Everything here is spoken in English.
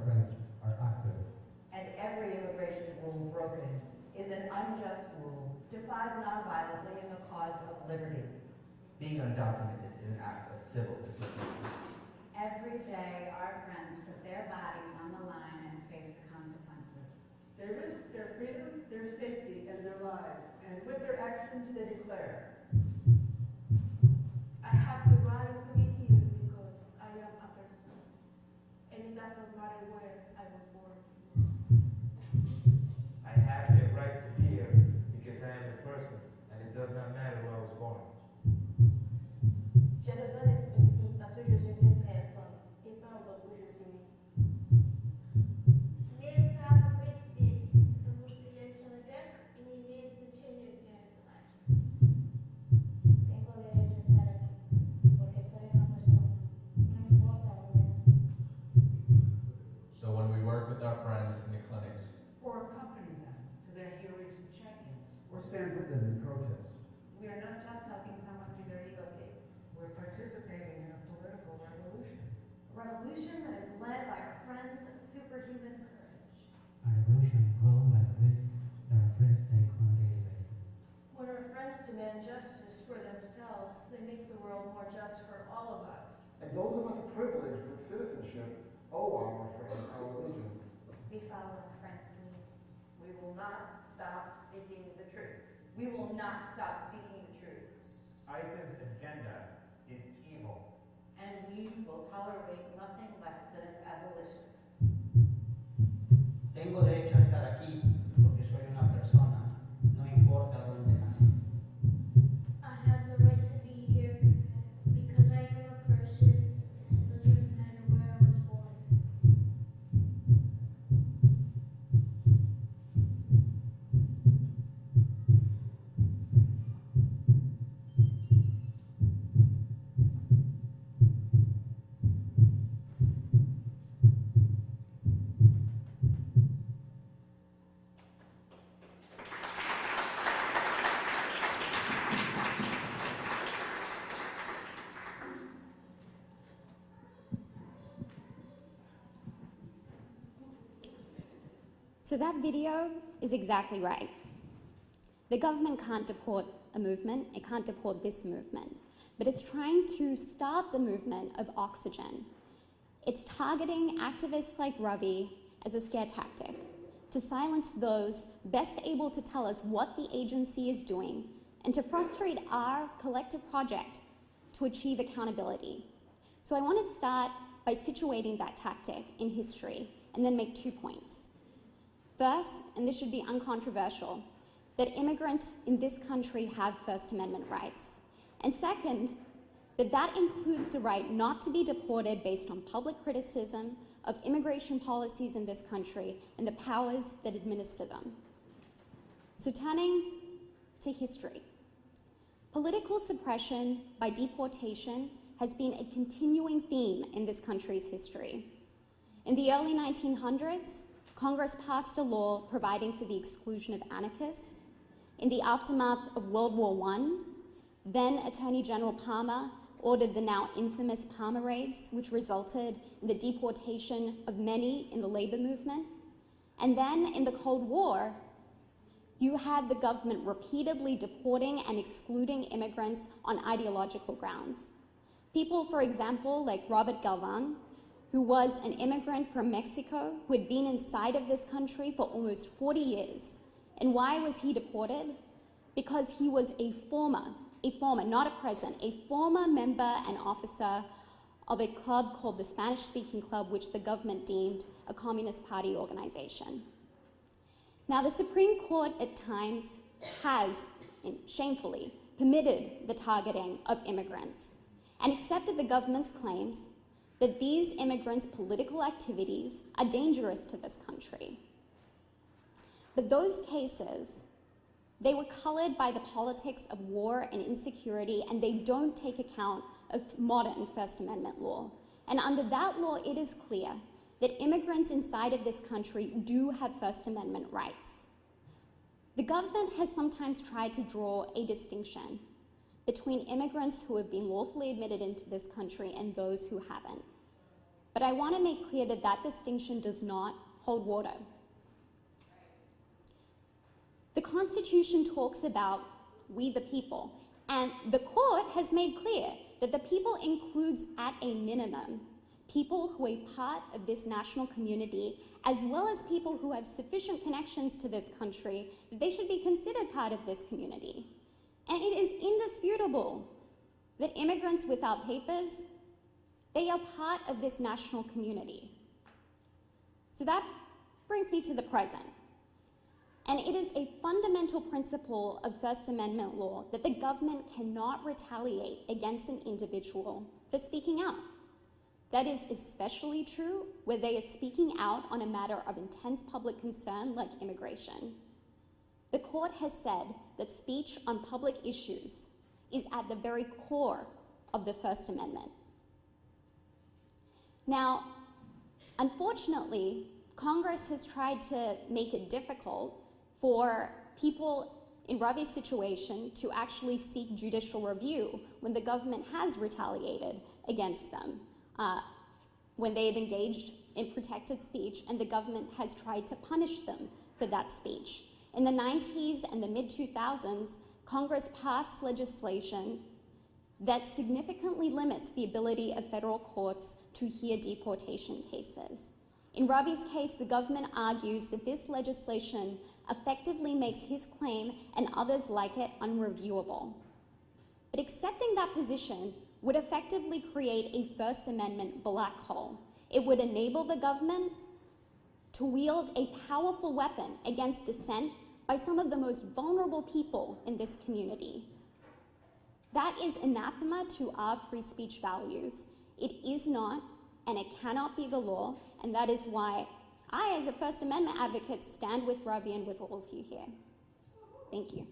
friends are active. And every immigration rule broken is an unjust rule defied nonviolently in the cause of liberty. Being undocumented is an act of civil disobedience. Every day, our friends put their bodies on the line and face the consequences. They risk their freedom, their safety, and their lives, and with their actions they declare, I have the right to be here because I am a person, and it does not matter where I was born. I have the right to be here because I am a person, and it does not matter where I was born. Je devrais être ici parce que je suis une personne et pas parce que je suis né. Имею право быть здесь, потому что я человек и не имеет значения, где я родилась. Tengo derecho a estar aquí, porque soy una persona, no importa dónde nací. So when we work with our friends in the clinics, Or accompany them to their hearings and check-ins. Or stand with them in protests. We are not just helping someone through their legal case. We're participating in a political revolution. A revolution that is led by our friends of superhuman courage. A revolution grown by the risks that our friends take on a daily basis. When our friends demand justice for themselves, they make the world more just for all of us. And those of us privileged with citizenship owe our friends our allegiance. We follow a friend's lead. We will not stop speaking the truth. We will not stop speaking the truth. ICE's agenda is evil. And we will tolerate nothing less than its abolition. Tengo derecho a estar aquí porque soy una persona, no importa dónde nací. I have the right to be here because I am a person and it doesn't matter where I was born. So that video is exactly right. The government can't deport a movement, it can't deport this movement, but it's trying to start the movement of oxygen. It's targeting activists like Ravi as a scare tactic to silence those best able to tell us what the agency is doing and to frustrate our collective project to achieve accountability. So I want to start by situating that tactic in history and then make 2 points. First, and this should be uncontroversial, that immigrants in this country have First Amendment rights. And second, that includes the right not to be deported based on public criticism of immigration policies in this country and the powers that administer them. So turning to history. Political suppression by deportation has been a continuing theme in this country's history. In the early 1900s, Congress passed a law providing for the exclusion of anarchists. In the aftermath of World War I, then Attorney General Palmer ordered the now infamous Palmer raids, which resulted in the deportation of many in the labor movement. And then in the Cold War, you had the government repeatedly deporting and excluding immigrants on ideological grounds. People, for example, like Robert Galvan, who was an immigrant from Mexico, who had been inside of this country for almost 40 years. And why was he deported? Because he was a former, not a present, a former member and officer of a club called the Spanish-speaking Club, which the government deemed a Communist Party organization. Now, the Supreme Court at times has, shamefully, permitted the targeting of immigrants and accepted the government's claims that these immigrants' political activities are dangerous to this country. But those cases, they were colored by the politics of war and insecurity, and they don't take account of modern First Amendment law. And under that law, it is clear that immigrants inside of this country do have First Amendment rights. The government has sometimes tried to draw a distinction between immigrants who have been lawfully admitted into this country and those who haven't. But I want to make clear that that distinction does not hold water. The Constitution talks about we the people, and the court has made clear that the people includes at a minimum people who are part of this national community, as well as people who have sufficient connections to this country that they should be considered part of this community. And it is indisputable that immigrants without papers, they are part of this national community. So that brings me to the present. And it is a fundamental principle of First Amendment law that the government cannot retaliate against an individual for speaking out. That is especially true where they are speaking out on a matter of intense public concern like immigration. The court has said that speech on public issues is at the very core of the First Amendment. Now, unfortunately, Congress has tried to make it difficult for people in Ravi's situation to actually seek judicial review when the government has retaliated against them, when they have engaged in protected speech and the government has tried to punish them for that speech. In the 90s and the mid-2000s, Congress passed legislation that significantly limits the ability of federal courts to hear deportation cases. In Ravi's case, the government argues that this legislation effectively makes his claim and others like it unreviewable. But accepting that position would effectively create a First Amendment black hole. It would enable the government to wield a powerful weapon against dissent by some of the most vulnerable people in this community. That is anathema to our free speech values. It is not, and it cannot be the law, and that is why I, as a First Amendment advocate, stand with Ravi and with all of you here. Thank you.